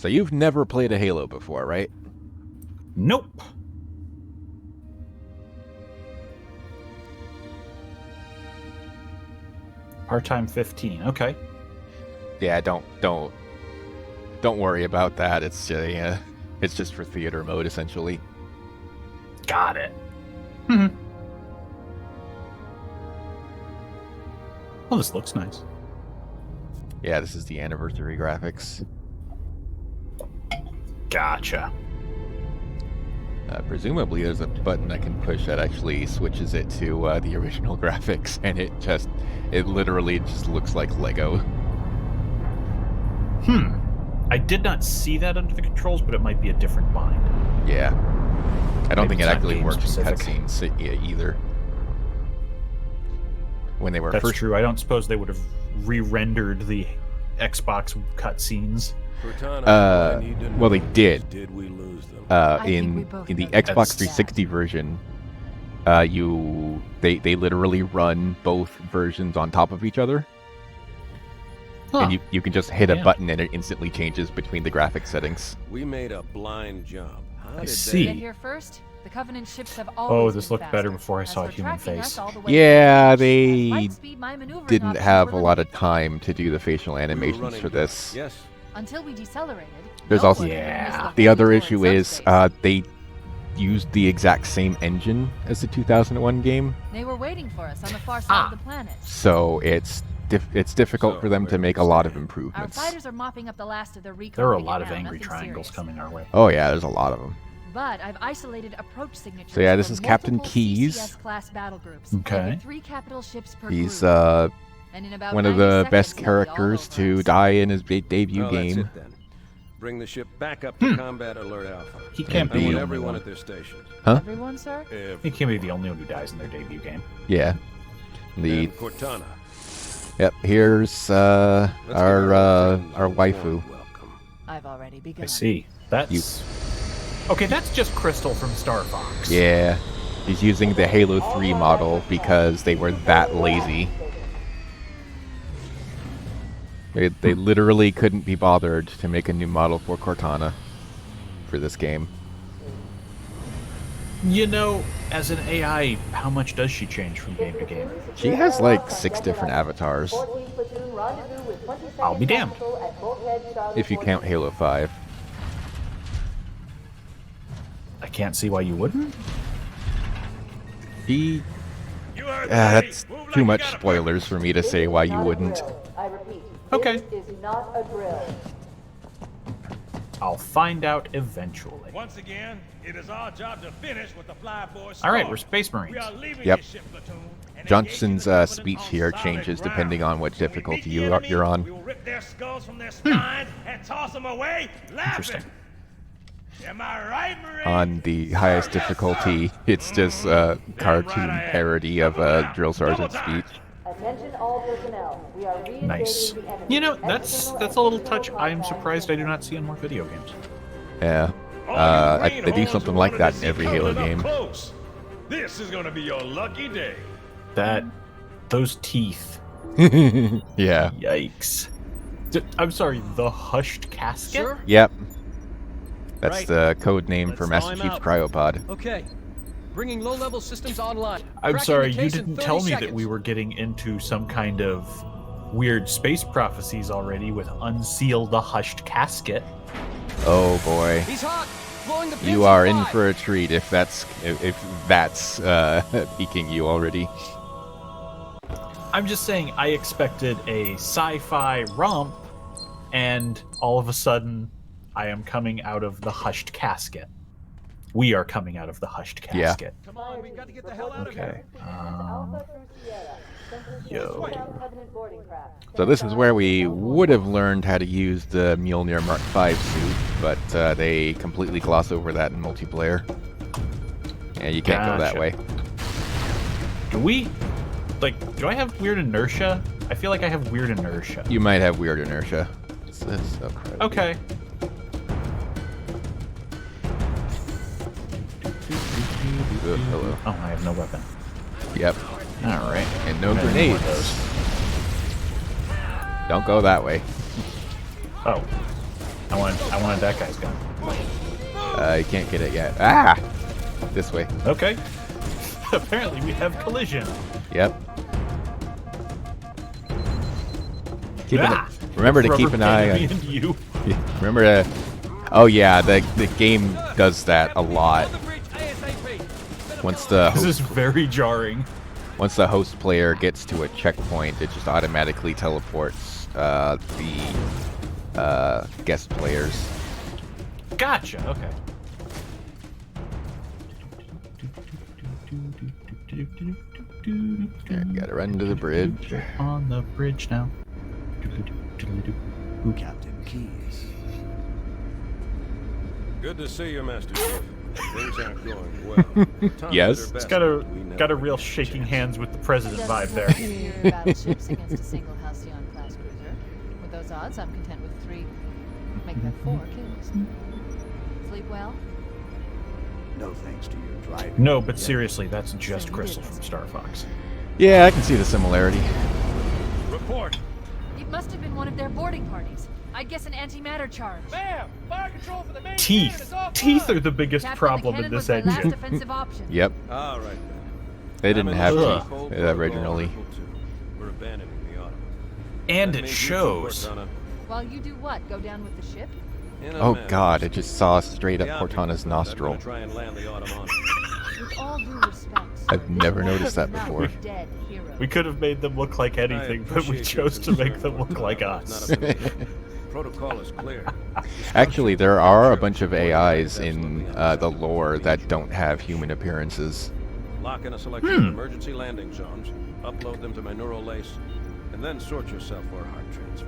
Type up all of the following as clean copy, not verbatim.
So you've never played a Halo before, right? Nope. Part-time 15. Okay. Yeah, don't worry about that. It's just for theater mode essentially. Got it. Well, this looks nice. Yeah, this is the anniversary graphics. Gotcha. Presumably there's a button I can push that actually switches it to the original graphics, and it literally just looks like Lego. I did not see that under the controls, but it might be a different bind. Yeah. I don't Maybe think it it's not actually game works in specific. cutscenes either. When they were That's first true. I don't suppose they would have re-rendered the Xbox cutscenes. well, they did. Did we lose them? In the Xbox 360 version, they literally run both versions on top of each other, and you can just hit a button and it instantly changes between the graphic settings. We made a blind job. How I did see. Get here first. The Covenant ships have Oh, always this been looked better faster. before I As saw a for human tracking us face. all the way Yeah, to the they beach, at light speed, my maneuvering didn't options have were a lot of limited. time to do the facial we were animations running for this. Yes. Until we decelerated. There's no also one could miss the other whole issue torrent is subspace. they used the exact same engine as the 2001 game, They were waiting for us on the far side of the planet. so it's difficult So, for them where to do make we a lot of stand? Our improvements. fighters are mopping up the last of their recon. There are a to get lot of down, angry nothing triangles serious. coming our way. Oh yeah, there's a lot of them. But I've isolated approach signatures. So yeah, this for is Captain multiple Keyes. CCS-class battle groups. Okay. Every 3 capital ships per He's group. And in about one of 90 the best seconds, they'll be all characters over to us. die in his debut Well, game. that's it then. Bring the ship back up to combat alert alpha. He can't I be want the only everyone one. at their stations. Everyone, sir? He can't be the only one who dies in their debut game. Yeah. The And Cortana. Yep, here's Let's give our our waifu. welcome. I've already begun. I see. That's... Okay, that's just Crystal from Star Fox. Yeah. He's using the Halo 3 model because they were that lazy. They literally couldn't be bothered to make a new model for Cortana for this game. You know, as an AI, how much does she change from game to game? She has like 6 different avatars, I'll be damned. if you count Halo 5. I can't see why you wouldn't. That's too much spoilers for me to say why you wouldn't. I repeat, Okay. this is not a drill. I'll find out eventually. Once again, it is our job to finish what the flyboys All right, started. we're Space We Marines. are leaving Yep. this ship platoon and Johnson's engaging the speech Covenant here on solid changes ground. depending on what When we difficulty meet the enemy, you're on. We will rip their skulls from their spines and toss them away laughing. Interesting. Am I right, Marine? On the highest difficulty, it's just a cartoon parody of a drill sergeant's speech. Attention all personnel. We are re-engaging Nice. the enemy. You know, that's a little touch I am surprised I do not see in more video games. Yeah. All you Marine They do holes something who like wanted that to in see every Halo Covenant up game. close. This is gonna be your lucky day. Those teeth. Yeah. Yikes. I'm sorry, the hushed casket? Sir? Yep. That's Right. the code name for Let's thaw Master him Chief's out. cryopod. Okay. Bringing low-level systems online. I'm Cracking sorry, the you case in didn't 30 tell me that seconds. we were getting into some kind of weird space prophecies already with unseal the hushed casket. Oh boy. He's hot. Blowing the pins You are in five. for a treat if that's piquing you already. I'm just saying, I expected a sci-fi romp, and all of a sudden, I am coming out of the hushed casket. We are coming out of the hushed Yeah. casket. Come on, we've got to get the hell out of Okay. here. Alpha through Sierra. Yo. Covenant boarding craft. So this is where we would have learned how to use the Mjolnir Mark V suit, but they completely gloss over that in multiplayer. Yeah, you can't go that Gotcha. way. Do I have weird inertia? I feel like I have weird inertia. You might have weird inertia. That's so crap. Okay. Hello. Oh, I have no weapon. Yep. All right. And no I'm gonna need one grenades. of those. Don't go that way. Oh. I wanted that guy's gun. You can't get it yet. Ah! This way. Okay. Apparently we have collision. Yep. Ah! Remember to Rubber keep an eye band on. me and you. Remember to. Oh yeah, the game does that a lot. Once the This is very jarring. Once the host player gets to a checkpoint, it just automatically teleports the guest players. Gotcha. Okay. There, gotta run to the bridge. On the bridge now. Captain Keys. Good to see you, Master Chief. Things aren't going well. Time Yes. did her It's best, got a but we never got a real had shaking chance. hands with the president vibe there. Your battleships against a single Halcyon class cruiser. With those odds, I'm content with 3. Make that 4 kills. Sleep well? No thanks to your driving. No, but seriously, that's just Crystal from Star Fox. Yeah, I can see the similarity. Report. It must have been one of their boarding parties. I'd guess an antimatter charge. Bam! Fire control for the main cannon Teeth. is offline. Teeth are the biggest Captain, problem the in cannon this was my last engine. defensive option. Yep, All right, then. they didn't I'm in have the teeth cold protocol originally. Article 2. We're abandoning the Autumn. And That it means you two shows. work on While you do what? Go down with the ship? in a Oh manner. god, I just saw straight The up object Cortana's is that I'm nostril. gonna try and land the Autumn on. With all due respect, sir, I've this never war noticed is that not before. for dead heroes. We could have made them look like anything, but we appreciate your chose to make concern, them look like Cortana. It's us. not up to me. Protocol is clear. Actually, there are a bunch of AIs in the lore that don't have human appearances. Lock in a selection of emergency landing zones, upload them to my neural lace, and then sort yourself for a heart transfer.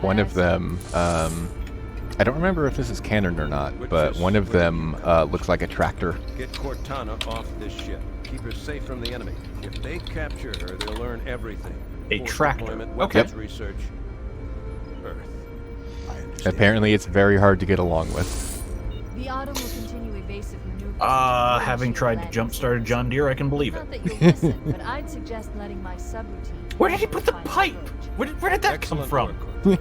One of them, I don't remember if this is canon or not, Which but is one of where them you come. looks like a tractor. Get Cortana off this ship. Keep her safe from the enemy. If they capture her, they'll learn everything. A Force tractor. deployment, Okay. weapons research, Earth. I understand. Apparently, it's very hard to get along with. The Autumn will continue evasive maneuvers. Having tried to jumpstart a John Deere, I can believe it. Not that you'll listen, but I'd suggest letting my subroutine. Where did he put the find pipe? approach. Where did that come Excellent from? work, Cortana.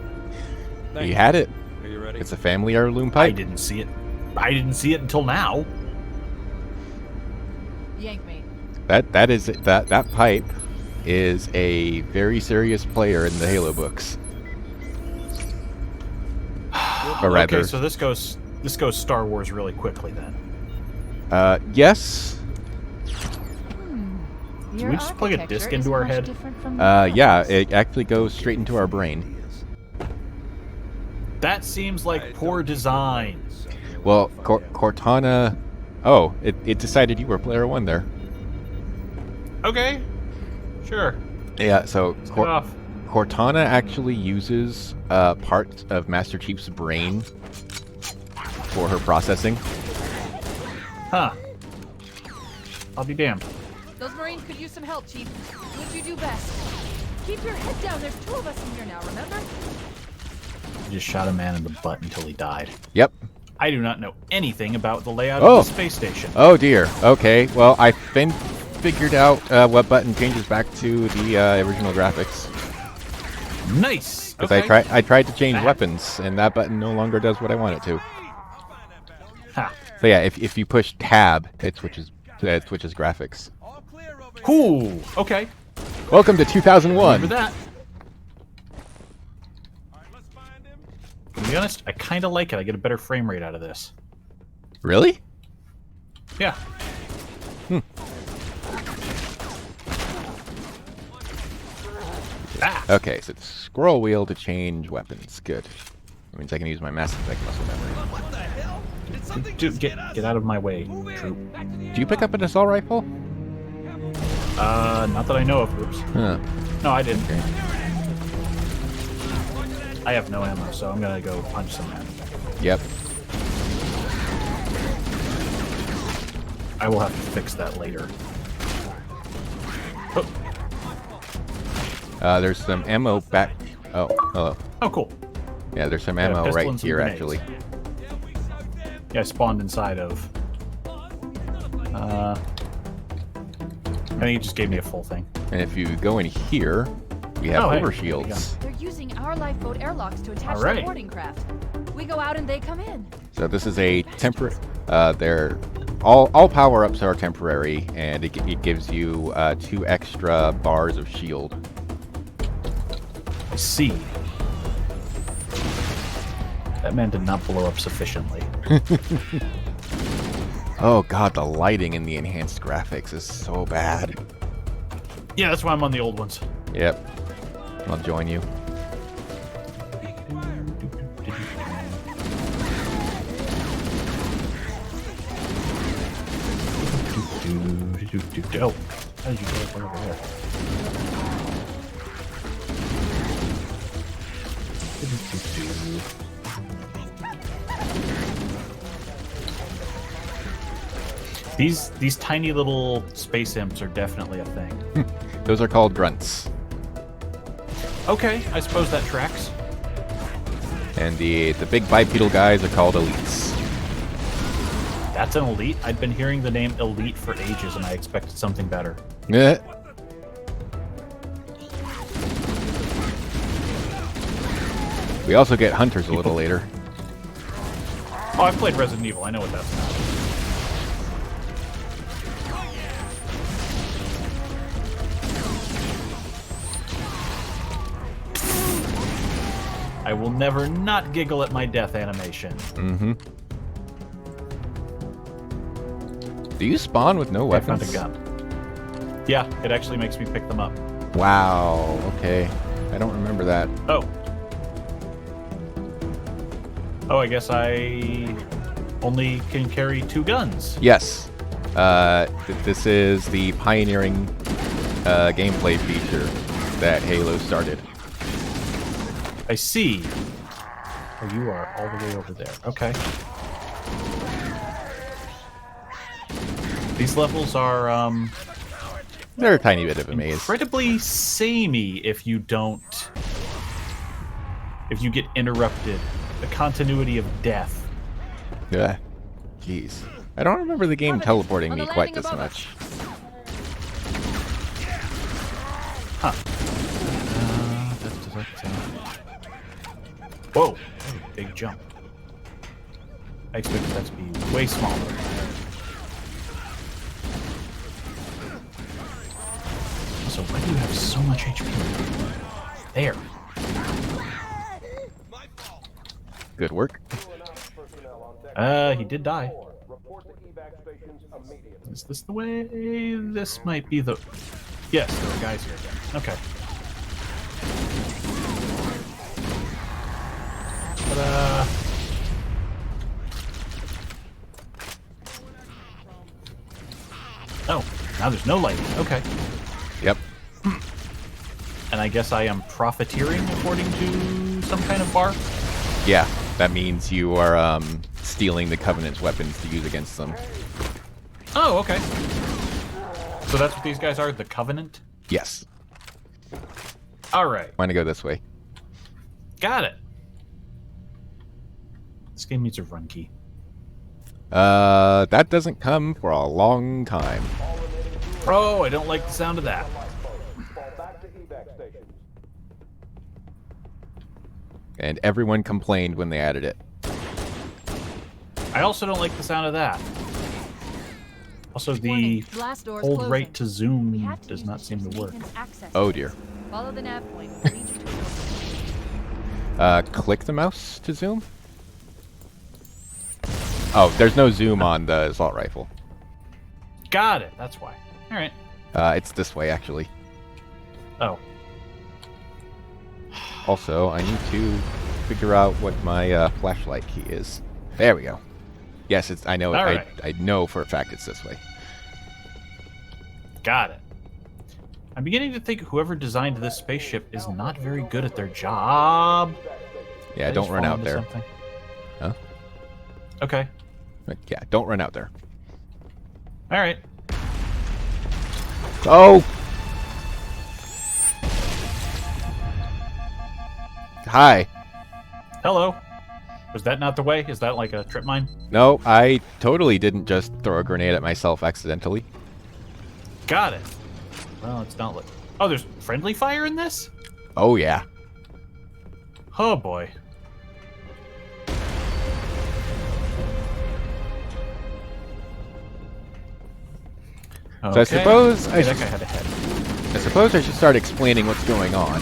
Thank He you. had it. Are you ready? It's a family heirloom I pipe. didn't see it. I didn't see it until now. Yank me. That pipe is a very serious player in the Halo books. Or rather, Okay, so this goes Star Wars really quickly then. yes. Your we just plug a architecture disc into is our much head? different from the Yeah, others. it actually goes straight into our brain. That seems like poor design. Well, Cortana. Oh, it decided you were player 1 there. Okay, sure. Yeah, so Get off. Cortana actually uses parts of Master Chief's brain for her processing. Huh. I'll be damned. Those Marines could use some help, Chief. Do what you do best. Keep your head down. There's 2 of us in here now, remember? I just shot a man in the butt until he died. Yep. I do not know anything about the layout Oh. of the space station. Oh dear. Okay. Well, I figured out what button changes back to the original graphics. Nice. Because Okay. I tried to change That- weapons, and that button no longer does what I want it to. Ha. So yeah, if you push tab, it switches graphics. Cool. Okay. Welcome to 2001. Remember that. To be honest, I kind of like it. I get a better frame rate out of this. Really? Yeah. Ah. Okay, so it's scroll wheel to change weapons. Good. That means I can use my Mass Effect muscle memory. What the hell? Did something Dude, just get us? out of my way, troop. Do you pick up an assault rifle? Not that I know of. Oops. Huh. No, I didn't. Okay. I have no ammo, so I'm gonna go punch some man. Yep. I will have to fix that later. Oh, There's some ammo back. Oh, hello. oh cool. Yeah, there's some Yeah, ammo pistol right and some here, grenades. actually. Yeah, I spawned inside of. I think it just gave me a full thing. And if you go in here, we have Oh, hey, over there you go. shields. They're using our lifeboat airlocks to attach All right. their boarding craft. We go out and they come in. So this is a temporary. They're all power-ups are temporary, and it gives you 2 extra bars of shield. I see. That man did not blow up sufficiently. Oh god, the lighting in the enhanced graphics is so bad. Yeah, that's why I'm on the old ones. Yep. I'll join you. Oh, how did you get up over there? These tiny little space imps are definitely a thing. Those are called grunts. Okay, I suppose that tracks. And the big bipedal guys are called elites. That's an elite. I'd been hearing the name elite for ages, and I expected something better. Yeah. We also get hunters a little later. Oh, I've played Resident Evil. I know what that's about. I will never not giggle at my death animation. Mm-hmm. Do you spawn with no I found weapons? a gun. Yeah, it actually makes me pick them up. Wow, okay. I don't remember that. Oh. Oh, I guess I only can carry 2 guns. Yes. This is the pioneering gameplay feature that Halo started. I see. Oh, you are all the way over there. Okay. These levels are, They're a tiny bit of a maze. incredibly samey if you don't... if you get interrupted. The continuity of death. Yeah. Jeez. I don't remember the game teleporting me quite this much. Huh. Whoa. Big jump. I expected that to be way smaller. So why do you have so much HP? There. Good work. He did die. Is this the way? This might be the... Yes, there are guys here again. Okay. Ta-da! Oh, now there's no light. Okay. Yep. And I guess I am profiteering according to some kind of bar? Yeah, that means you are stealing the Covenant's weapons to use against them. Oh, okay. So that's what these guys are, the Covenant? Yes. Alright. Want to go this way? Got it. This game needs a run key. That doesn't come for a long time. Oh, I don't like the sound of that. And everyone complained when they added it. I also don't like the sound of that. Also, the hold right to zoom does not seem to work. Oh dear. Follow the nav point. Lead you to a Click the mouse to zoom? Oh, there's no zoom on the assault rifle. Got it. That's why. All right. It's this way, actually. Oh. Also, I need to figure out what my flashlight key is. There we go. Yes, it's. I know. All right. I know for a fact it's this way. Got it. I'm beginning to think whoever designed this spaceship is not very good at their job. Yeah, Did I don't just run fall out into there. something? Huh? Okay. Yeah, don't run out there. All right. Oh! Hi. Hello. Was that not the way? Is that like a trip mine? No, I totally didn't just throw a grenade at myself accidentally. Got it. Well, it's not like... Oh, there's friendly fire in this? Oh, yeah. Oh, boy. So I suppose Okay, that guy had a head. I suppose I should start explaining what's going on.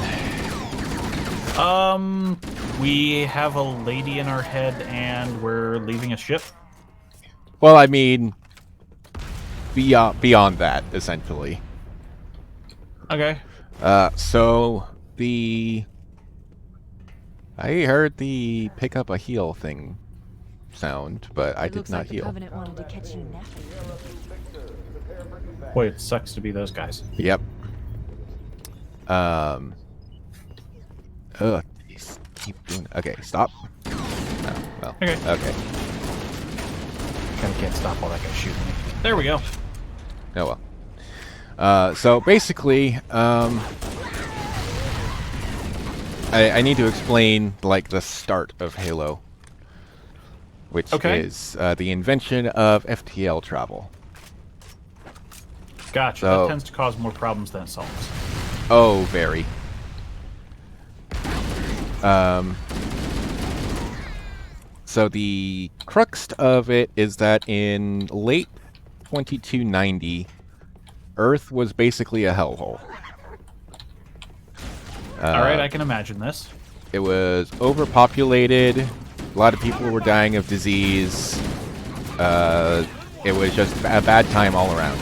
We have a lady in our head, and we're leaving a ship. Well, I mean, beyond that, essentially. Okay. So I heard the pick up a heal thing sound, but I It did looks not like the heal. Covenant wanted to catch you napping. Boy, it sucks to be those guys. Yep. Ugh, jeez, keep doing. Okay, stop. Oh, well. Okay. Okay. Kinda can't stop all that guy shooting me. There we go. Oh well. So basically, I need to explain like the start of Halo, which is the invention of FTL travel. Gotcha. So- That tends to cause more problems than it solves. Oh, very. So the crux of it is that in late 2290, Earth was basically a hellhole. Alright, I can imagine this. It was overpopulated. A lot of people were dying of disease. It was just a bad time all around.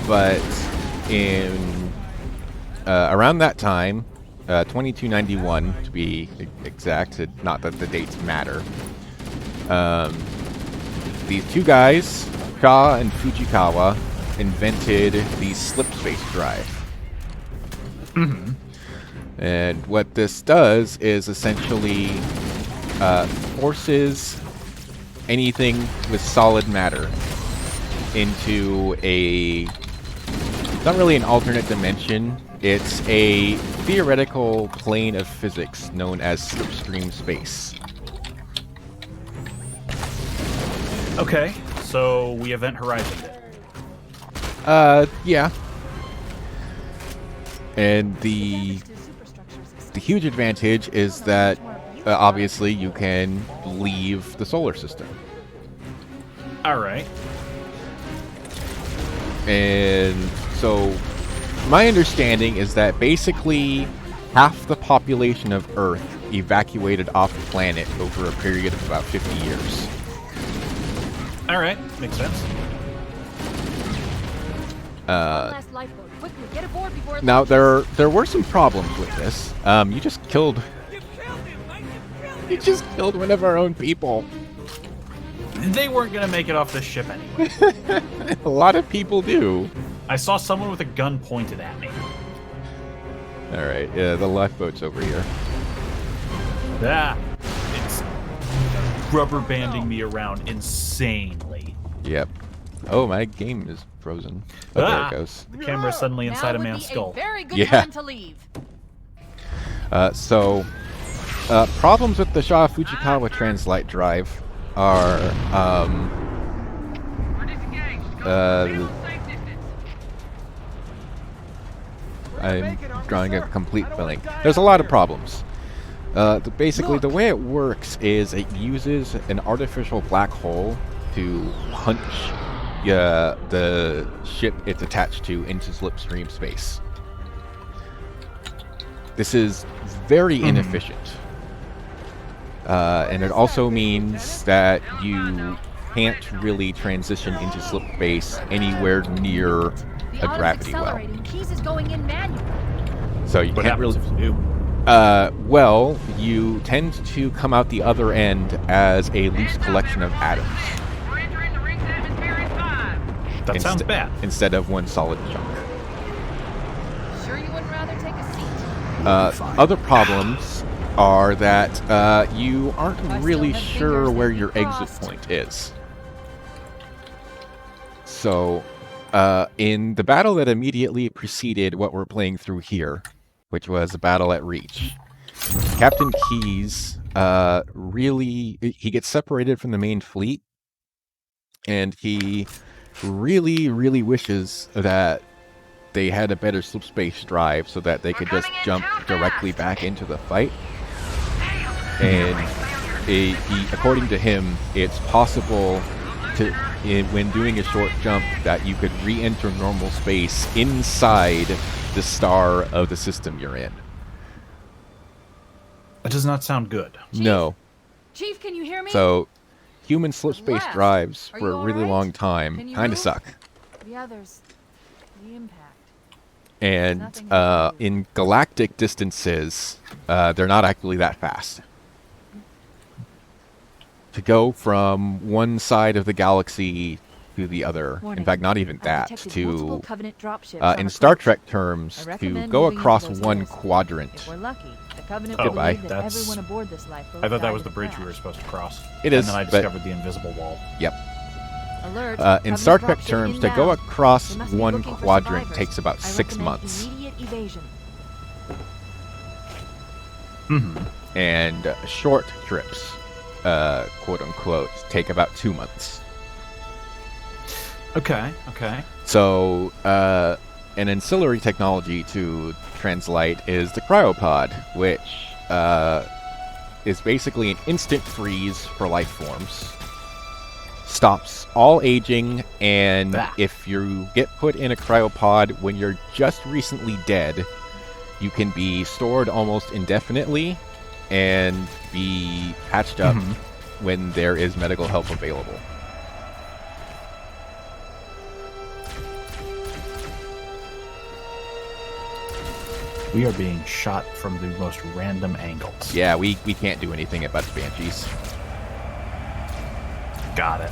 But in around that time, 2291 to be exact, not that the dates matter, these two guys, Shaw and Fujikawa, invented the slipspace drive. And what this does is essentially forces anything with solid matter into it's not really an alternate dimension, it's a theoretical plane of physics known as slipstream space. Okay, so we event horizon it. Yeah. And the huge advantage is that obviously you can leave the solar system. Alright. And so my understanding is that basically half the population of Earth evacuated off the planet over a period of about 50 years. Alright, makes sense. Last lifeboat. Quickly, get aboard before it Now launches. there were some problems with this. You just killed one of our own people. They weren't gonna make it off this ship anyway. A lot of people do. I saw someone with a gun pointed at me. All right, yeah, the lifeboat's over here. Ah, it's rubber banding me around insanely. Yep. Oh, my game is frozen. Oh, there it goes. The camera's suddenly inside Now a would man's be skull. A very good Yeah. time to leave. Problems with the Shaw Fujikawa Translite drive are, I'm drawing a complete blank. There's a lot of problems. Basically, the way it works is it uses an artificial black hole to punch the ship it's attached to into slipstream space. This is very inefficient. And it also means that you can't really transition into slip space anywhere near The a auto's gravity well. accelerating. Keys is going in manual. So you What can't happens really... if you do? Well, you tend to come out the other end as a loose collection of atoms That sounds bad. instead of one solid chunk. Sure you wouldn't rather take a seat? Other problems are that you aren't I really still have sure fingers where that your you exit crossed. point is. So, in the battle that immediately preceded what we're playing through here, which was a battle at Reach, Captain Keyes he gets separated from the main fleet, and he really wishes that they had a better slipspace drive so that they could just jump directly back into the fight. And according to him, it's possible to when doing a short jump that you could re-enter normal space inside the star of the system you're in. That does not sound good. No. Chief, can you hear me? So, human slip space Wes, drives are for a you really alright? long time Can you kind of move? suck. The others. The impact. And Nothing to do. in galactic distances, they're not actually that fast. To go from one side of the galaxy to the other, Warning. in fact, not even I've that, detected multiple to, Covenant dropships on in the Star coast. Trek terms, I to recommend go moving across into those one hills. quadrant. If we're lucky, the Covenant Oh, will Goodbye. believe that That's- everyone aboard this lifeboat I thought that died was in the bridge we crash. were supposed to cross. It is, And then I but discovered the invisible wall. yep. Alert, In Covenant Star Trek dropship terms, to go inbound. across They must be one looking for quadrant survivors. takes about I 6 recommend months. Immediate evasion. And short trips, quote unquote, take about 2 months. Okay. So, an ancillary technology to translite is the cryopod, which is basically an instant freeze for life forms. Stops all aging, and Bah. if you get put in a cryopod when you're just recently dead, you can be stored almost indefinitely and be patched up when there is medical help available. We are being shot from the most random angles. Yeah, we can't do anything about Banshees. Got it.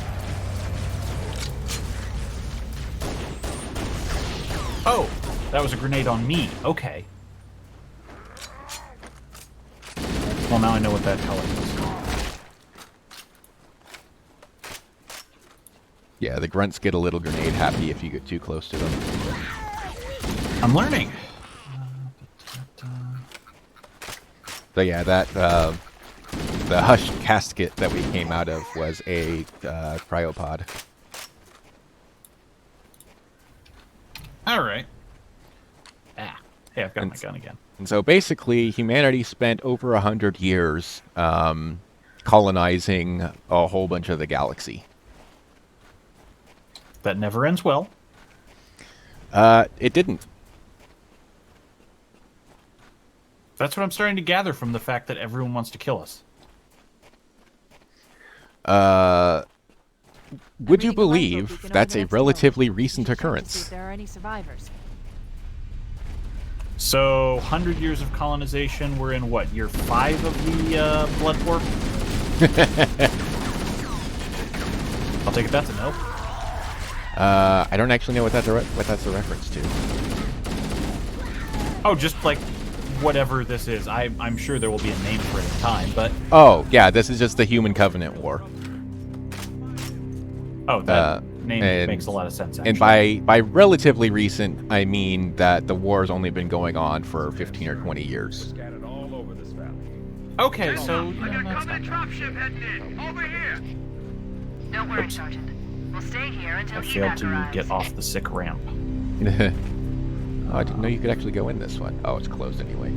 Oh, that was a grenade on me. Okay. Well, now I know what that color is. Yeah, the grunts get a little grenade happy if you get too close to them. I'm learning. So yeah, that the hushed casket that we came out of was a cryopod. All right. Ah. Hey, I've got my gun again. And so basically, humanity spent over 100 years colonizing a whole bunch of the galaxy. That never ends well. It didn't. That's what I'm starting to gather from the fact that everyone wants to kill us. Would you I'm reading the lifeboat believe beacon over that's the a next hill. relatively You recent should check to see occurrence? if there are any survivors. So, 100 years of colonization. We're in what, year 5 of the Blood War? I'll take it that's a no. I don't actually know what that's a reference to. Oh, just like whatever this is. I'm sure there will be a name for it in time, but Oh, yeah, this is just the Human Covenant War. oh, that name and- makes a lot of sense. Actually. And by relatively recent, I mean that the war's only been going on for 15 or 20 years. Scattered all over this valley. okay, so yeah, that's not dropship heading in. Over here. Don't worry, Sergeant. We'll stay here until I failed evac to arrives. get off the sick ramp. Oh, I didn't know you could actually go in this one. Oh, it's closed anyway.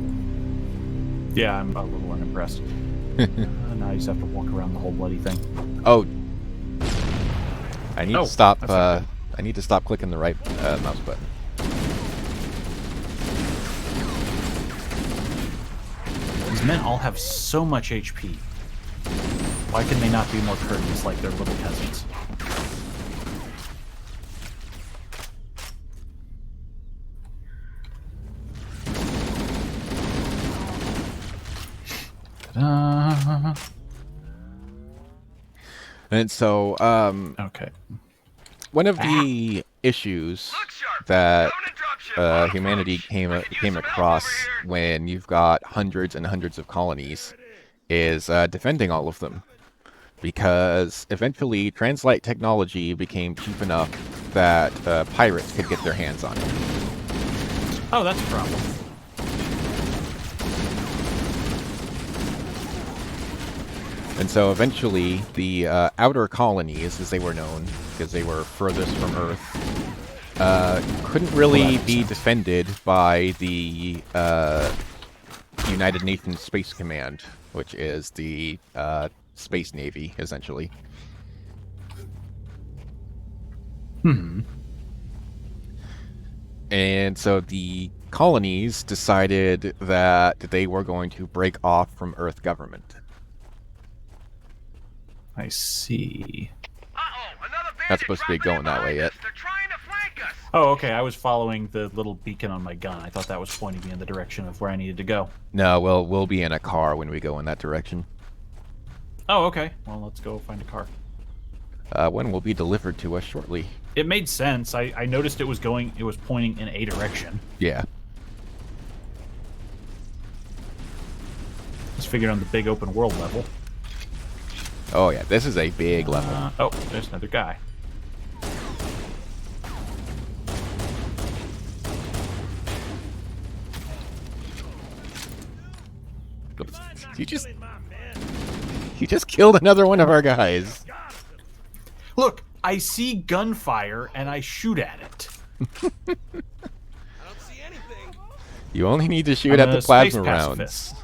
Yeah, I'm a little unimpressed. Now I just have to walk around the whole bloody thing. Oh, I need Oh, to stop. that's not I need to stop clicking the right mouse button. These men all have so much HP. Why can they not be more courteous like they're little peasants? Ta-da. And so, Okay. one of the issues that humanity came across when you've got hundreds and hundreds of colonies is defending all of them, because eventually translite technology became cheap enough that pirates could get their hands on it. Oh, that's a problem. And so eventually the outer colonies, as they were known, because they were furthest from Earth, couldn't really be defended by the United Nations Space Command, which is the Space Navy, essentially. And so the colonies decided that they were going to break off from Earth government. I see. Not supposed to be going that way yet. They're trying to flank us. Oh, okay. I was following the little beacon on my gun. I thought that was pointing me in the direction of where I needed to go. No, we'll be in a car when we go in that direction. Oh, okay. Well, let's go find a car. One will be delivered to us shortly. It made sense. I noticed it was pointing in a direction. Yeah. Just figured on the big open world level. Oh yeah, this is a big level. Oh, there's another guy. You just killed another one of our guys. Look, I see gunfire and I shoot at it. I don't see anything. You only need to shoot I'm at the a space plasma pacifist.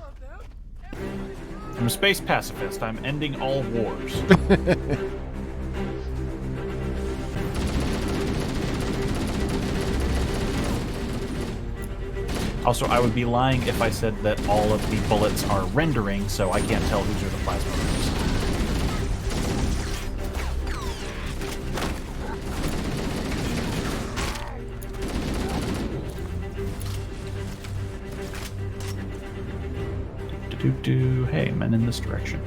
rounds. I'm a space pacifist. I'm ending all wars. Also, I would be lying if I said that all of the bullets are rendering, so I can't tell whose are the plasma rounds. Hey, men in this direction.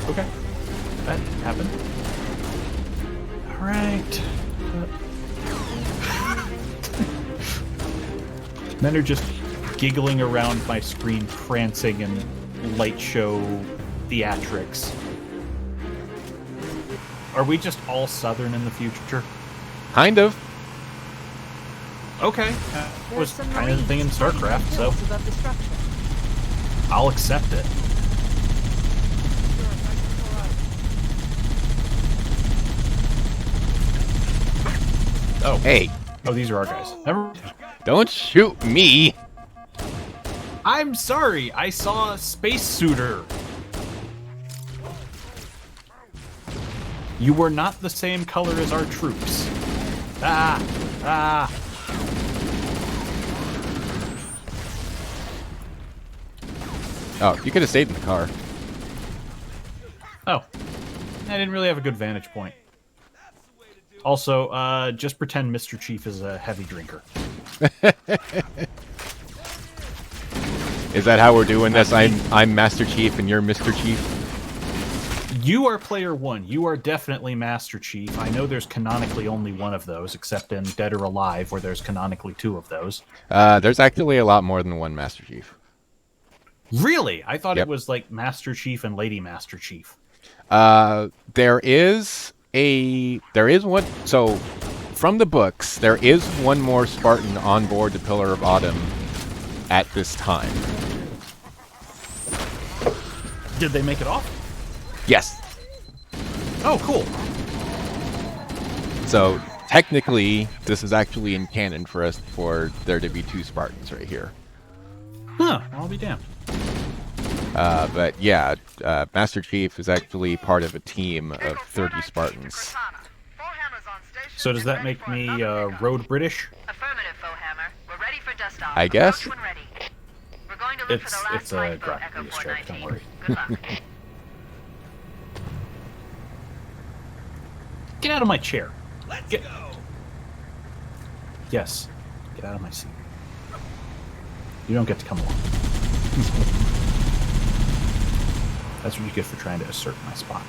Okay, that happened. All right. Men are just giggling around my screen, prancing in light show theatrics. Are we just all Southern in the future? Kind of. Okay. Was kind of the thing in StarCraft, so Above the structure. I'll accept it. Oh. Hey, Oh, these are our guys. Never. don't shoot me. I'm sorry. I saw a spacesuiter. You were not the same color as our troops. Ah. Oh, you could have stayed in the car. Oh. I didn't really have a good vantage point. Also, just pretend Mr. Chief is a heavy drinker. Is that how we're doing this? I'm Master Chief and you're Mr. Chief? You are player one. You are definitely Master Chief. I know there's canonically only one of those, except in Dead or Alive, where there's canonically two of those. There's actually a lot more than one Master Chief. Really? I thought Yep. it was like Master Chief and Lady Master Chief. There is one. So, from the books, there is one more Spartan on board the Pillar of Autumn at this time. Did they make it off? Yes. Oh, cool. So, technically, this is actually in canon for there to be two Spartans right here. Huh. I'll be damned. But yeah, Master Chief is actually part of a team of 30 Spartans. So does that make me Road British? Affirmative, Fohammer. We're ready for dust off. I guess. Approach when ready. We're going to look for the last It's a lifeboat, graphic Echo news joke, don't 419. worry. Good luck. Get out of my chair. Let's Get- go. Yes. Get out of my seat. You don't get to come along. That's what you get for trying to assert my spot.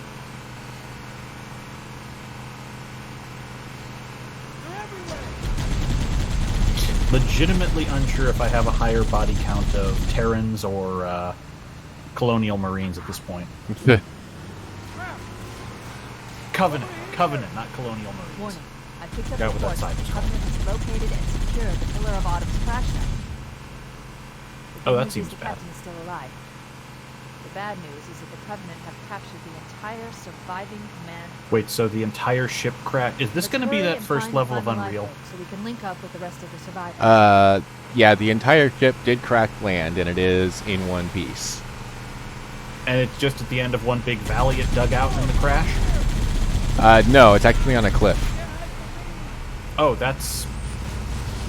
Legitimately unsure if I have a higher body count of Terrans or Colonial Marines at this point. Covenant, not Colonial Marines. Warning. I picked up Forgot a what that report. side was called. Covenant has located and secured the Pillar of Autumn's crash site. The Oh, good that news seems is the bad. captain is still alive. The bad news is that the Covenant have captured the entire surviving command. Wait, so the entire ship cracked? Is this Let's going to be hurry that and first find level of the final Unreal? lifeboat so we can link up with the rest of the survivors. Yeah, the entire ship did crack land, and it is in one piece. And it's just at the end of one big valley it dug out in the crash? No, it's actually on a cliff. Oh, that's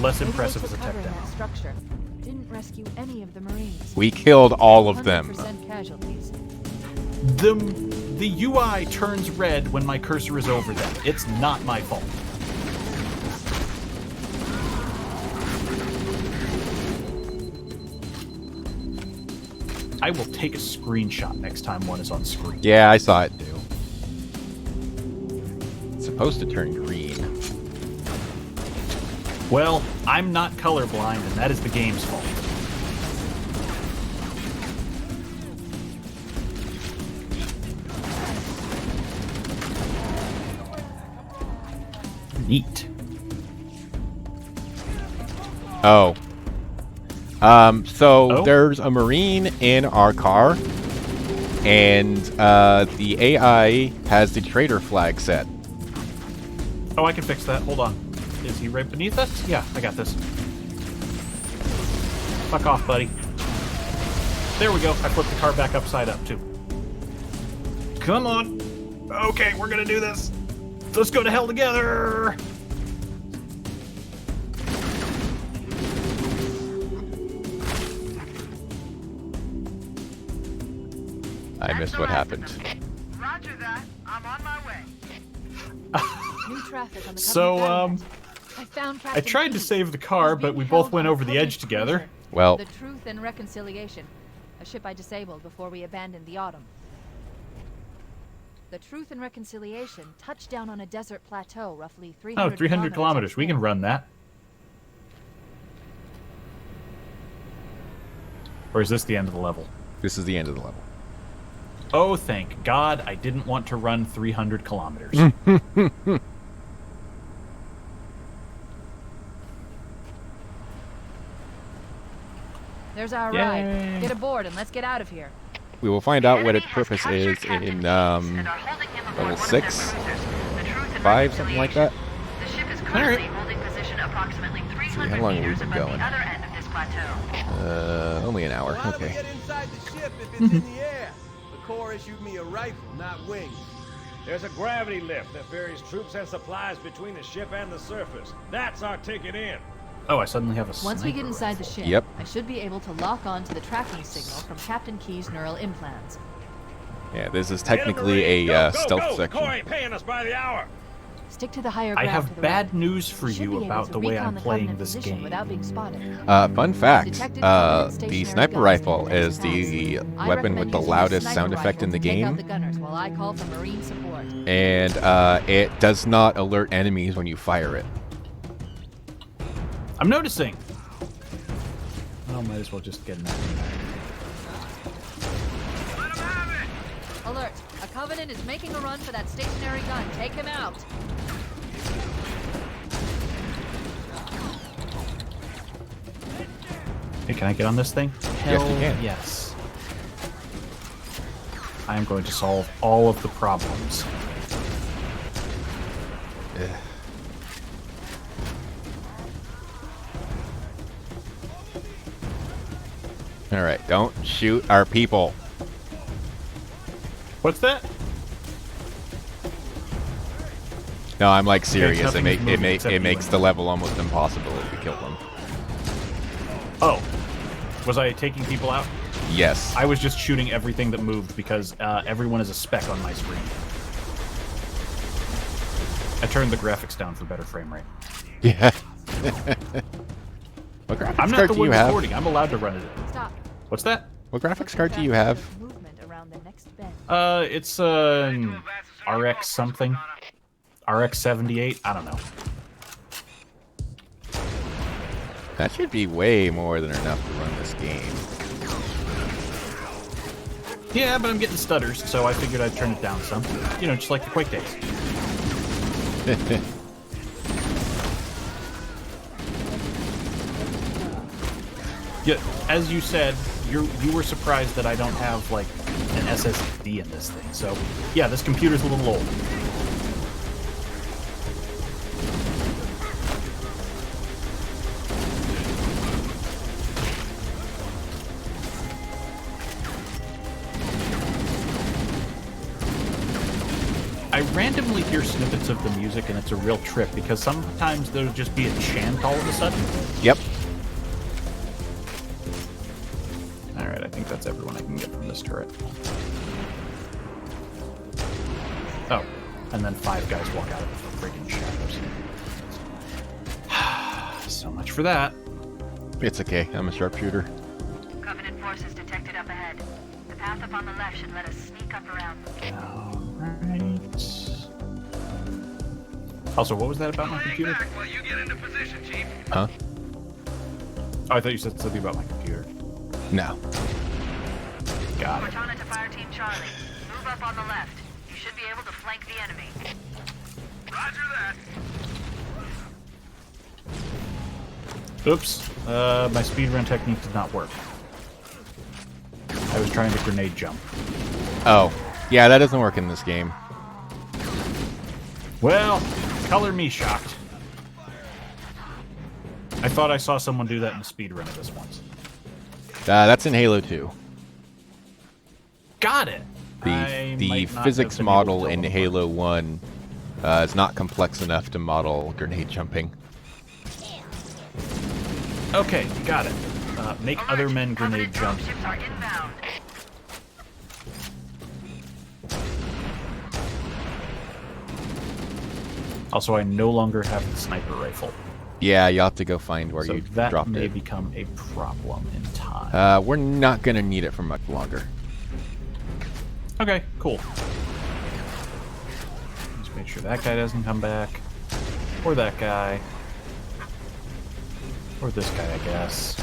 less Maybe impressive they as a took tech cover in demo. that structure. Didn't rescue any of the Marines. We killed all of them. 100% casualties. The UI turns red when my cursor is over them. It's not my fault. I will take a screenshot next time one is on screen. Yeah, I saw it too. It's supposed to turn green. Well, I'm not colorblind, and that is the game's fault. Neat. Oh. So Oh? there's a Marine in our car, and the AI has the traitor flag set. Oh, I can fix that. Hold on. Is he right beneath us? Yeah, I got this. Fuck off, buddy. There we go. I flipped the car back upside up, too. Come on. Okay, we're gonna do this. Let's go to hell together. I missed what happened. Roger that. I'm on my way. New traffic on the So, Covenant I found I Captain tried to Keyes. save the car, He's but being we held both went on a over the Covenant edge together. cruiser. Well, The Truth and Reconciliation, a ship I disabled before we abandoned the Autumn. The Truth and Reconciliation touched down on a desert plateau roughly 300 Oh, 300 kilometers. We can upstream. run that. Or is this the end of the level? this is the end of the level. Oh, thank God I didn't want to run 300 kilometers. There's our Yay. ride. Get aboard and let's get out of here. We will find out what its purpose is in level 6, 5, something like that. The ship is Alright. currently holding position approximately how 300 long we've meters been above going. the other end of this plateau. Only an hour. How do we Okay. get inside the ship if it's in the air? The Corps issued me a rifle, not wings. There's a gravity lift that ferries troops and supplies between the ship and the surface. That's our ticket in. Oh, I suddenly have a Once we get sniper inside the rifle. ship, Yep. I should be able to lock on to the tracking signal from Captain Key's neural implants. Yeah, this is Get 'em, technically Marine. a Go, go, stealth go. section. Corps ain't paying us by the hour. Stick to the higher I ground to have the bad right. news for Should be you able about to the way recon I'm the playing Covenant this position game. without being spotted. Fun fact, Detected the Covenant stationary sniper guns rifle in the is next the house. I weapon recommend with the using loudest sniper sound effect rifle in the to take out game, the gunners while I call for Marine support. and it does not alert enemies when you fire it. I'm noticing. Oh, might as well just get in that. Alert! A Covenant is making a run for that stationary gun. Take him out. Hey, can I get on this thing? Yes, you can. Yes. I am going to solve all of the problems. All right, don't shoot our people. What's that? No, I'm like serious. It, nothing's moving except you makes and the me. level almost impossible if we kill them. Oh. Was I taking people out? Yes. I was just shooting everything that moved because everyone is a speck on my screen. I turned the graphics down for better frame rate. Yeah. What graphics I'm not card the do one you have? recording. I'm allowed to run it. Stop. What's that? What graphics card do you have? Movement around the next bend. It's RX something. RX 78. I don't know. That should be way more than enough to run this game. Yeah, but I'm getting stutters, so I figured I'd turn it down some. You know, just like the Quake days. Yeah, as you said, you were surprised that I don't have like an SSD in this thing. So, yeah, this computer's a little old. I randomly hear snippets of the music, and it's a real trip, because sometimes there'll just be a chant all of a sudden. Yep. Alright, I think that's everyone I can get from this turret. Oh, and then 5 guys walk out of the friggin' shadows. So much for that. It's okay. I'm a sharpshooter. Covenant forces detected up ahead. The path up on the left should let us sneak up around. Alright. Also, what was that about my computer? Huh? Oh, I thought you said something about my computer. No. Got it. Cortana to Fire Team Charlie. Move up on the left. You should be able to flank the enemy. Roger that. Oops. My speedrun technique did not work. I was trying to grenade jump. Oh. Yeah, that doesn't work in this game. Well, color me shocked. I thought I saw someone do that in the speedrun of this once. That's in Halo 2. Got it. The physics model in Halo 1 is not complex enough to model grenade jumping. Okay, got it. Make other men grenade jump. Ships are inbound. Also, I no longer have the sniper rifle. Yeah, you'll have to go find where So you that dropped may it. become a problem in time. We're not going to need it for much longer. Okay, cool. Just make sure that guy doesn't come back. Or that guy. Or this guy, I guess.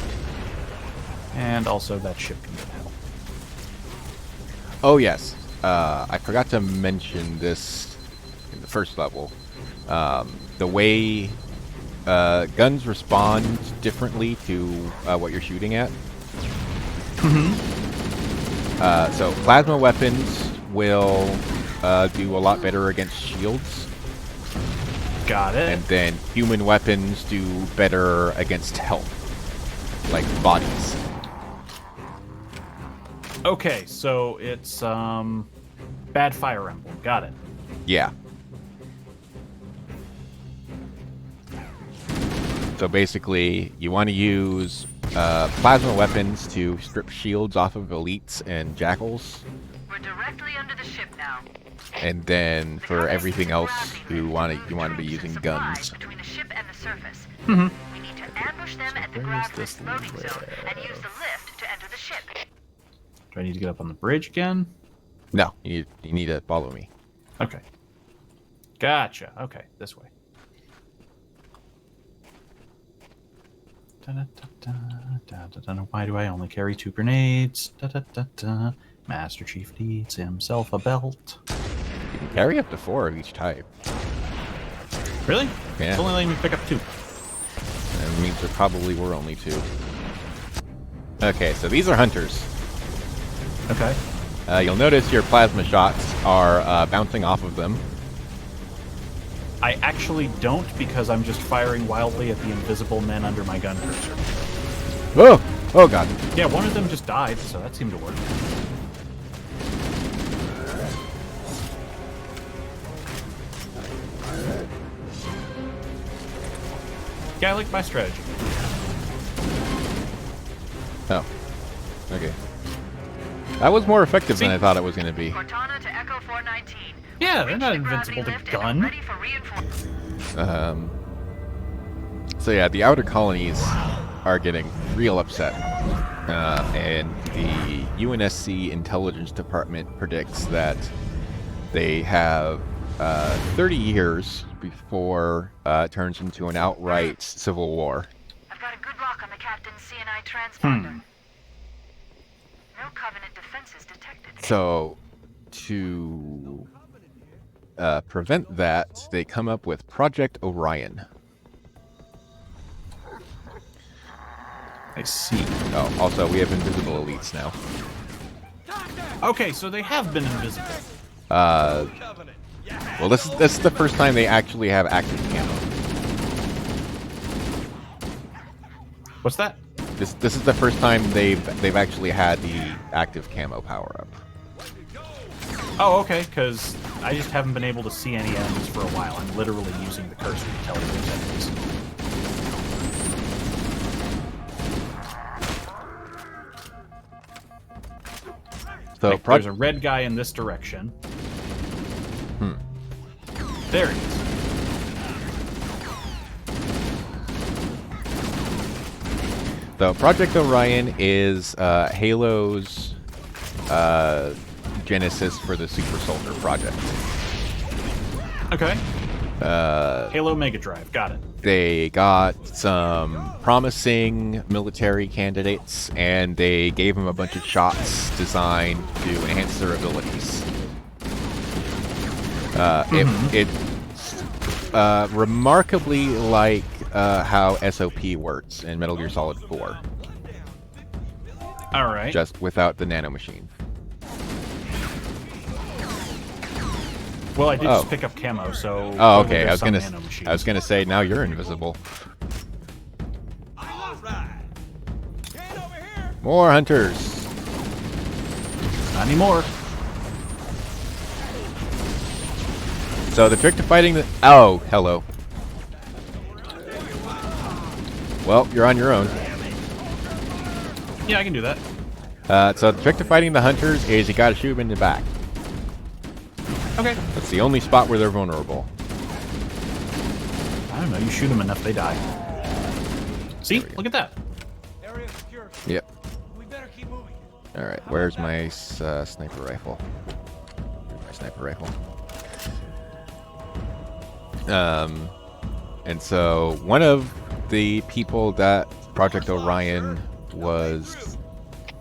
And also that ship can get help. Oh, yes. I forgot to mention this in the first level. The way guns respond differently to what you're shooting at. So plasma weapons will do a lot better against shields. Got it. And then human weapons do better against health, like bodies. Okay, so it's bad Fire Emblem. Got it. Yeah. So basically, you want to use plasma weapons to strip shields off of elites and jackals. We're directly under the ship now. And then for everything else, you want to be using guns. Between the ship and the surface. Mm-hmm. We need to ambush them at the where grab is this lift loading lift? zone and use the lift to enter the ship. Do I need to get up on the bridge again? No, you need to follow me. Okay. Gotcha. Okay, this way. Why do I only carry 2 grenades? Master Chief needs himself a belt. You can carry up to 4 of each type. Really? Yeah. It's only letting me pick up 2. That means there probably were only 2. Okay, so these are hunters. Okay. You'll notice your plasma shots are bouncing off of them. I actually don't, because I'm just firing wildly at the invisible men under my gun cursor. Oh! Oh god. Yeah, one of them just died, so that seemed to work. Yeah, I like my strategy. Oh. Okay. That was more effective than I thought it was going to be. Cortana to Echo 419. Yeah, they're not Reach the gravity invincible to lift and gun. get ready for reinforcements. So yeah, the outer colonies are getting real upset. And the UNSC Intelligence Department predicts that they have 30 years before it turns into an outright civil war. I've got a good lock on the captain's CNI transponder. No Covenant defenses detected. So, to prevent that, they come up with Project Orion. I see. Oh, also, we have invisible elites now. Okay, so they have been invisible. Well, this is the first time they actually have active camo. What's that? This is the first time they've actually had the active camo power up. Oh, okay, because I just haven't been able to see any enemies for a while. I'm literally using the cursor to tell you which enemies. So Like, there's a red guy in this direction. There he is. So Project Orion is Halo's genesis for the Super Soldier project. Okay. Halo Mega Drive, got it. They got some promising military candidates, and they gave them a bunch of shots designed to enhance their abilities. It's remarkably like how SOP works in Metal Gear Solid 4. All right. Just without the nanomachine. Well, I did just pick up camo, so. Oh, okay. there's I was some gonna say now you're invisible. More hunters. Not anymore. So the trick to fighting the hello. Well, you're on your own. Yeah, I can do that. So the trick to fighting the hunters is you gotta shoot them in the back. Okay. That's the only spot where they're vulnerable. I don't know. You shoot them enough, they die. See? Look at that. Area secure. Yep. We better keep moving. All right. Where's my sniper rifle? Where's my sniper rifle? And so one of the people that Project Orion was.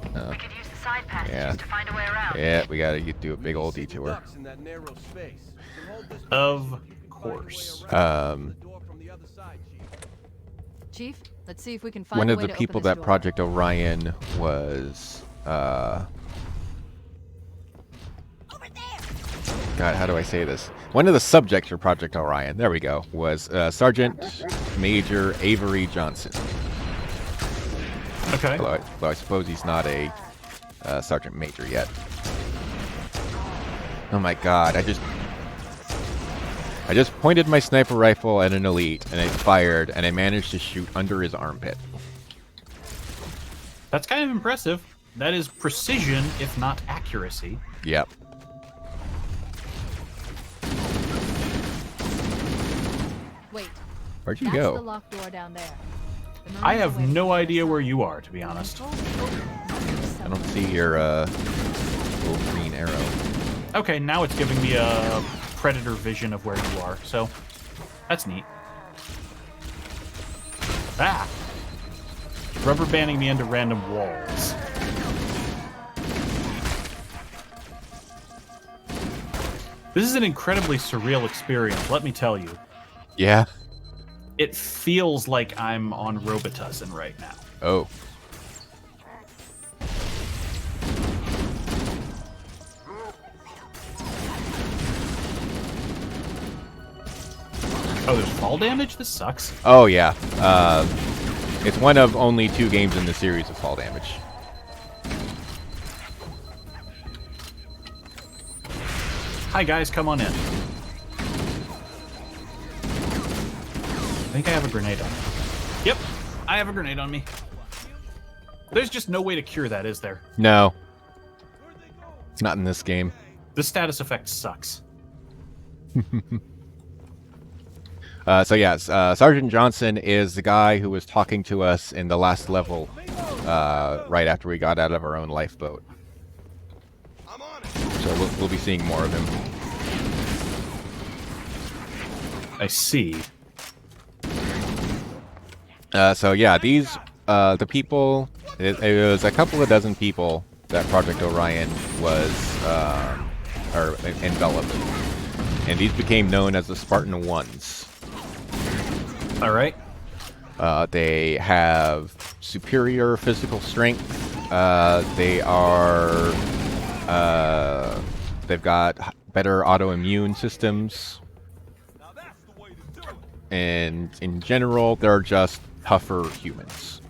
We could use the side passages Yeah. to find a way around. Yeah, we gotta do a big old detour. Ducks in that narrow space. You can hold this Of course. door from the other side, Chief. Chief, let's see if we can find One a of way the to people open this that door. Project Orion was. God, how do I say this? One of the subjects for Project Orion, there we go, was Sergeant Major Avery Johnson. Okay. Although I suppose he's not a Sergeant Major yet. Oh my god, I just pointed my sniper rifle at an elite, and it fired, and I managed to shoot under his armpit. That's kind of impressive. That is precision, if not accuracy. Yep. Wait. Where'd you That's go? the locked door down there. The I Marines have are waiting no for us idea where outside. you are, to be honest. I don't see your little green arrow. Okay, now it's giving me a predator vision of where you are, so that's neat. Ah! Rubber banding me into random walls. This is an incredibly surreal experience, let me tell you. Yeah. It feels like I'm on Robitussin right now. Oh. Oh, there's fall damage? This sucks. Oh yeah. It's one of only 2 games in the series with fall damage. Hi guys, come on in. I think I have a grenade on me. Yep, I have a grenade on me. There's just no way to cure that, is there? No. It's not in this game. The status effect sucks. So yes, Sergeant Johnson is the guy who was talking to us in the last level, right after we got out of our own lifeboat. So we'll be seeing more of him. I see. So yeah, these the people. It was a couple of dozen people that Project Orion was or enveloped, and these became known as the Spartan Ones. All right. They have superior physical strength. They are They've got better autoimmune systems. And in general, they're just tougher humans.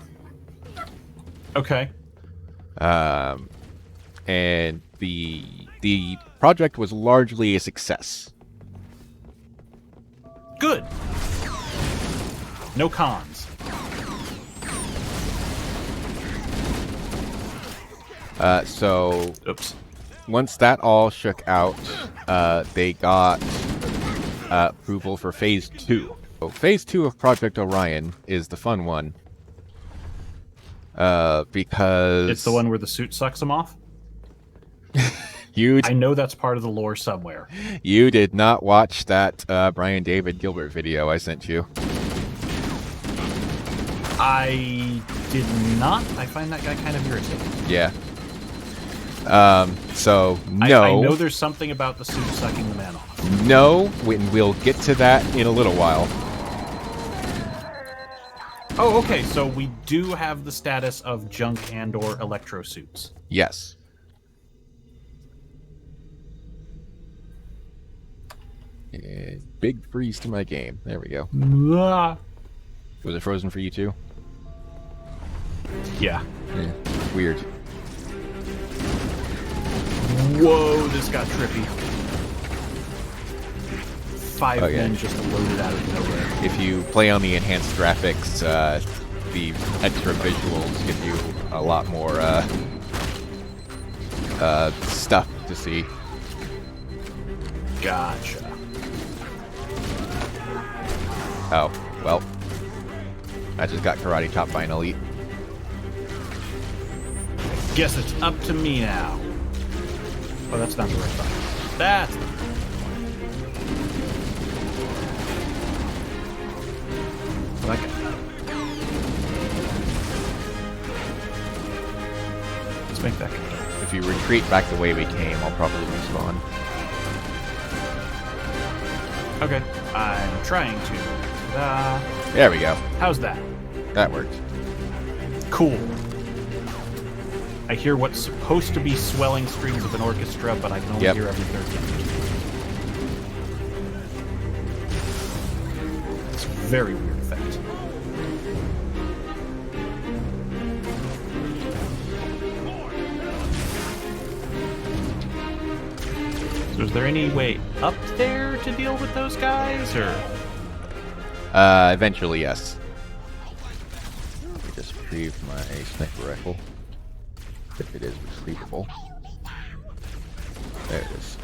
Okay. And the project was largely a success. Good. No cons. So Oops. once that all shook out, they got approval for Phase 2. So Phase 2 of Project Orion is the fun one. Because... It's the one where the suit sucks them off? I know that's part of the lore somewhere. You did not watch that Brian David Gilbert video I sent you. I did not. I find that guy kind of irritating. Yeah. So, no. I know there's something about the suit sucking the man off. No, we'll get to that in a little while. Oh, okay, so we do have the status of junk and or electro suits. Yes. Big freeze to my game. There we go. Was it frozen for you too? Yeah. Weird. Whoa, this got trippy. 5 men just loaded out of nowhere. If you play on the enhanced graphics, the extra visuals give you a lot more stuff to see. Gotcha. Oh, well. I just got karate chopped by an elite. Guess it's up to me now. Oh, that's not the right button. That's the okay. Let's make that good. If you retreat back the way we came, I'll probably respawn. Okay, I'm trying to. There we go. How's that? That worked. Cool. I hear what's supposed to be swelling strings of an orchestra, but I can only hear every third time. It's a very weird effect. So is there any way up there to deal with those guys, or? Eventually, yes. Let me just retrieve my sniper rifle. If it is retrievable. There it is.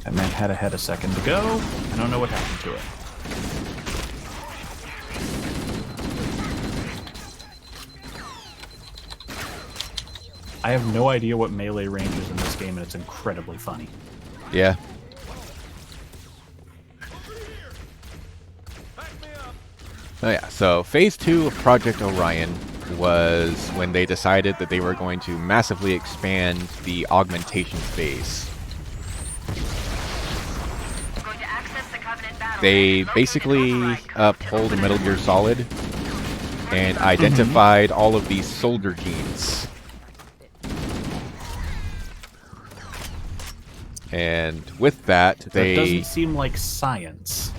That man had a head a second ago. I don't know what happened to it. I have no idea what melee range is in this game, and it's incredibly funny. Yeah. Oh yeah, so Phase 2 of Project Orion was when they decided that they were going to massively expand the augmentation phase. They basically pulled a Metal Gear Solid and identified all of these soldier genes. And with that, they... That doesn't seem like science.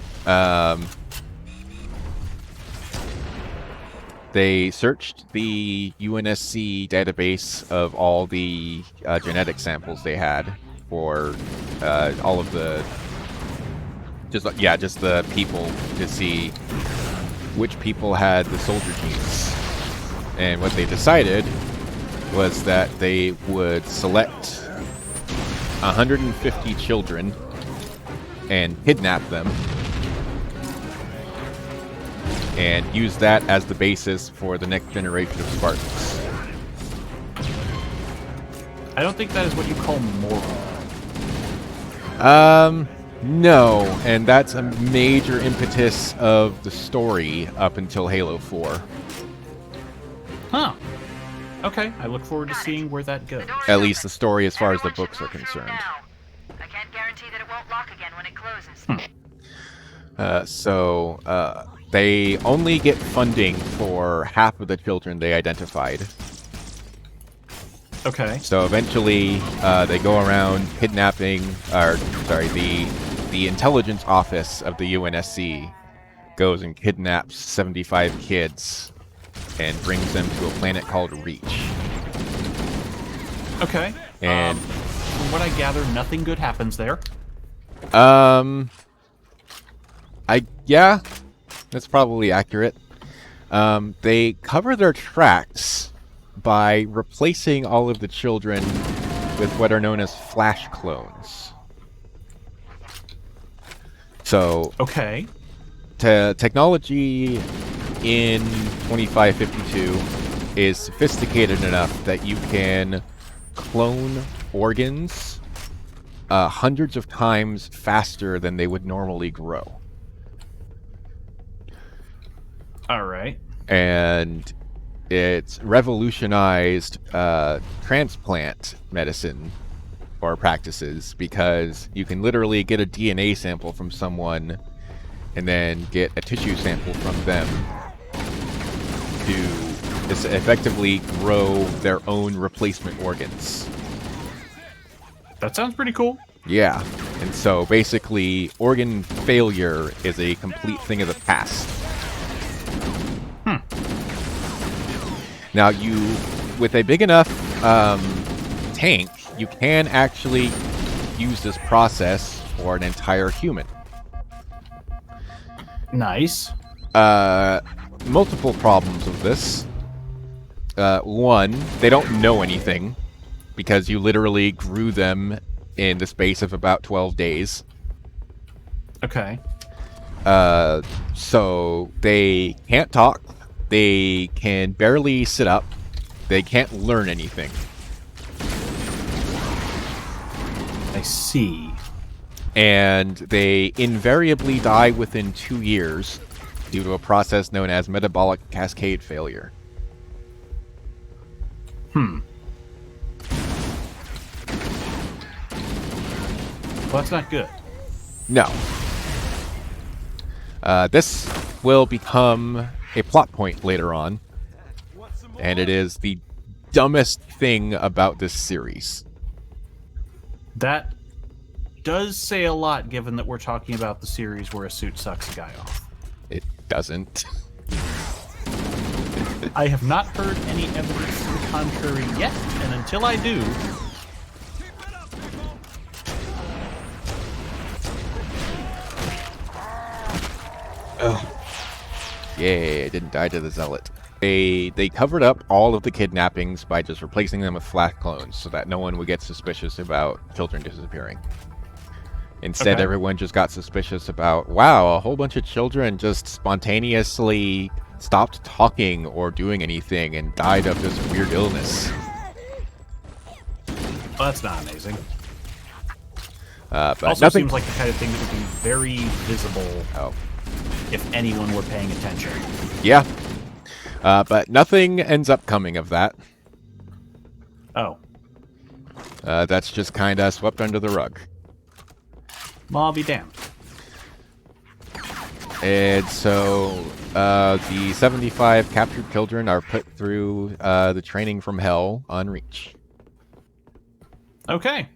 They searched the UNSC database of all the genetic samples they had for all of the... just the people to see which people had the soldier genes. And what they decided was that they would select 150 children and kidnap them and use that as the basis for the next generation of Spartans. I don't think that is what you call moral. No, and that's a major impetus of the story up until Halo 4. Huh. Okay, I look forward to seeing where that goes. At least the story as far as the books are concerned. I can't guarantee that it won't lock again when it closes. They only get funding for half of the children they identified. Okay. So eventually, they go around kidnapping, the intelligence office of the UNSC goes and kidnaps 75 kids and brings them to a planet called Reach. Okay. And from what I gather, nothing good happens there. Yeah, that's probably accurate. They cover their tracks by replacing all of the children with what are known as flash clones. So, Okay. Technology in 2552 is sophisticated enough that you can clone organs hundreds of times faster than they would normally grow. All right. And it's revolutionized transplant medicine or practices because you can literally get a DNA sample from someone and then get a tissue sample from them to effectively grow their own replacement organs. That sounds pretty cool. Yeah, and so basically organ failure is a complete thing of the past. Now, with a big enough tank, you can actually use this process for an entire human. Nice. Multiple problems with this. One, they don't know anything because you literally grew them in the space of about 12 days. Okay. So they can't talk. They can barely sit up. They can't learn anything. I see. And they invariably die within 2 years due to a process known as metabolic cascade failure. Well, that's not good. No. This will become a plot point later on, and it is the dumbest thing about this series. That does say a lot, given that we're talking about the series where a suit sucks a guy off. It doesn't. I have not heard any evidence to the contrary yet, and until I do... Oh. Yay, I didn't die to the zealot. They covered up all of the kidnappings by just replacing them with flash clones so that no one would get suspicious about children disappearing. Instead, Okay. everyone just got suspicious about, wow, a whole bunch of children just spontaneously stopped talking or doing anything and died of this weird illness. Well, that's not amazing. But Also nothing... seems like the kind of thing that would be very visible Oh. if anyone were paying attention. Yeah. But nothing ends up coming of that. Oh. That's just kind of swept under the rug. Well, I'll be damned. And so the 75 captured children are put through the training from hell on Reach. Okay.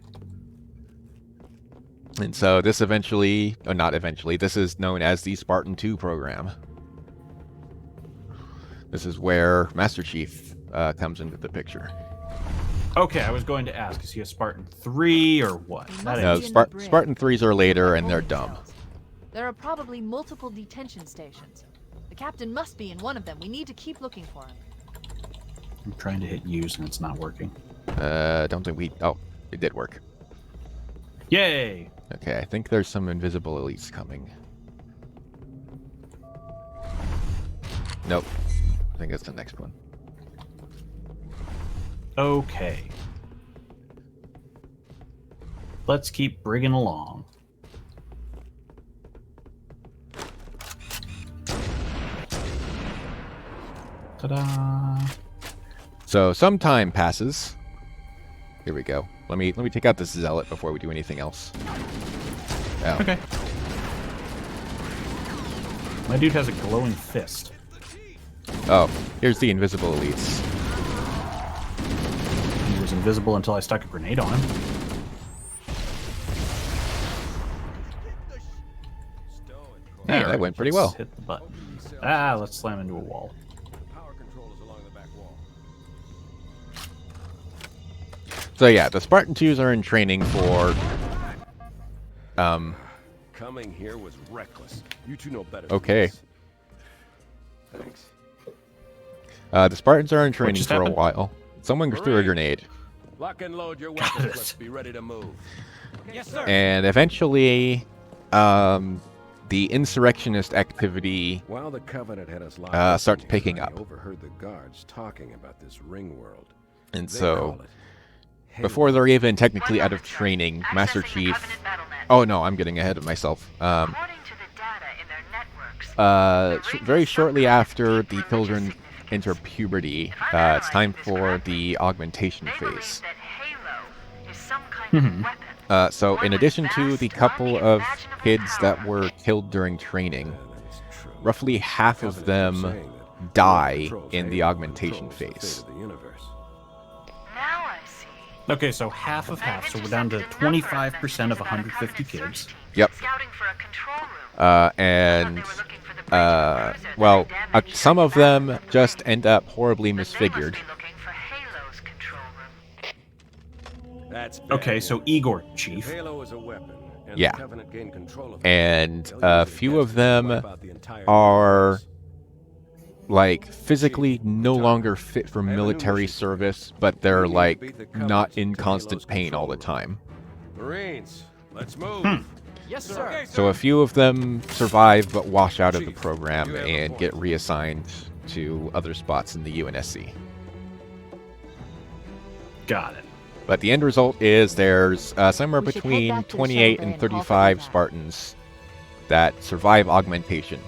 And so this eventually, or not eventually, this is known as the Spartan 2 program. This is where Master Chief comes into the picture. Okay, I was going to ask, is he a Spartan 3 or what? That No, is- Spartan 3s are later and they're dumb. There are probably multiple detention stations. The captain must be in one of them. We need to keep looking for him. I'm trying to hit use and it's not working. Don't think we... Oh, it did work. Yay! Okay, I think there's some invisible elites coming. Nope. I think it's the next one. Okay. Let's keep bringing along. Ta-da! So some time passes. Here we go. Let me take out this zealot before we do anything else. Oh. Okay. My dude has a glowing fist. Oh, here's the invisible elites. He was invisible until I stuck a grenade on him. Yeah, that Alright, went pretty let's well. Hit the button. Ah, let's slam into a wall. Power control is along the back wall. So yeah, the Spartan 2s are in training for... Coming here was reckless. You two know better. Okay. Than this. Thanks. The Spartans are in training just for happened? a while. Someone threw a grenade. Lock and load your weapons. Let's be ready to move. Yes, sir. And eventually, the insurrectionist activity While the Covenant had us locked up starts in here, picking I up. overheard the guards talking about this ring world. And They so, call it Halo. before they're even technically out of training, Master Chief... Oh no, I'm getting ahead of myself. According to the data in their networks, Very shortly after the children enter puberty, it's time for the augmentation they believe phase. that Halo is some kind of weapon. So in addition to the couple of kids that were killed during training, That's true. roughly half of Covenant them was saying that die controls in the Halo, augmentation controls the fate phase. of the universe. Now I see. Okay, so half of half, so we're down to 25% of 150 kids. Yep. Scouting for a control room. And well, some of them just end up horribly misfigured. That's bad Okay, so news. Igor, If Chief. Halo is a weapon, and Yeah. the Covenant gained control of it, And they'll a use it few of against us to them wipe out the entire are universe. like physically no longer fit for military service, but they're like not in constant pain all the time. Marines, let's move. Yes, sir. So a few of them survive but wash out of the program and get reassigned to other spots in the UNSC. Got it. But the end result is there's somewhere We should head between back to the 28 shuttle bay and and halt for 35 evac. Spartans that survive augmentation.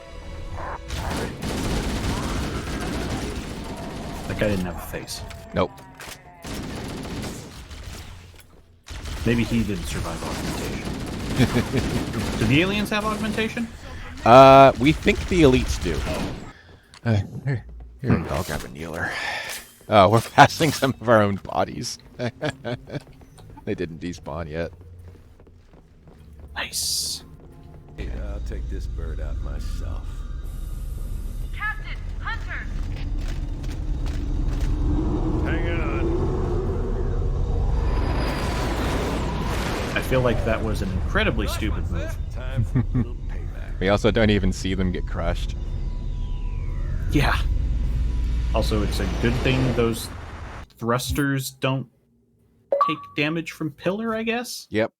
That guy didn't have a face. Nope. Maybe he didn't survive augmentation. Do the aliens have augmentation? We think the elites do. Here we go, I'll grab a kneeler. Oh, we're passing some of our own bodies. They didn't despawn yet. Nice. Yeah, I'll take this bird out myself. Captain, Hunter, Hang on. I feel like that was an incredibly stupid move. Time for a little payback. We also don't even see them get crushed. Yeah. Also, it's a good thing those thrusters don't take damage from pillar, I guess? Yep.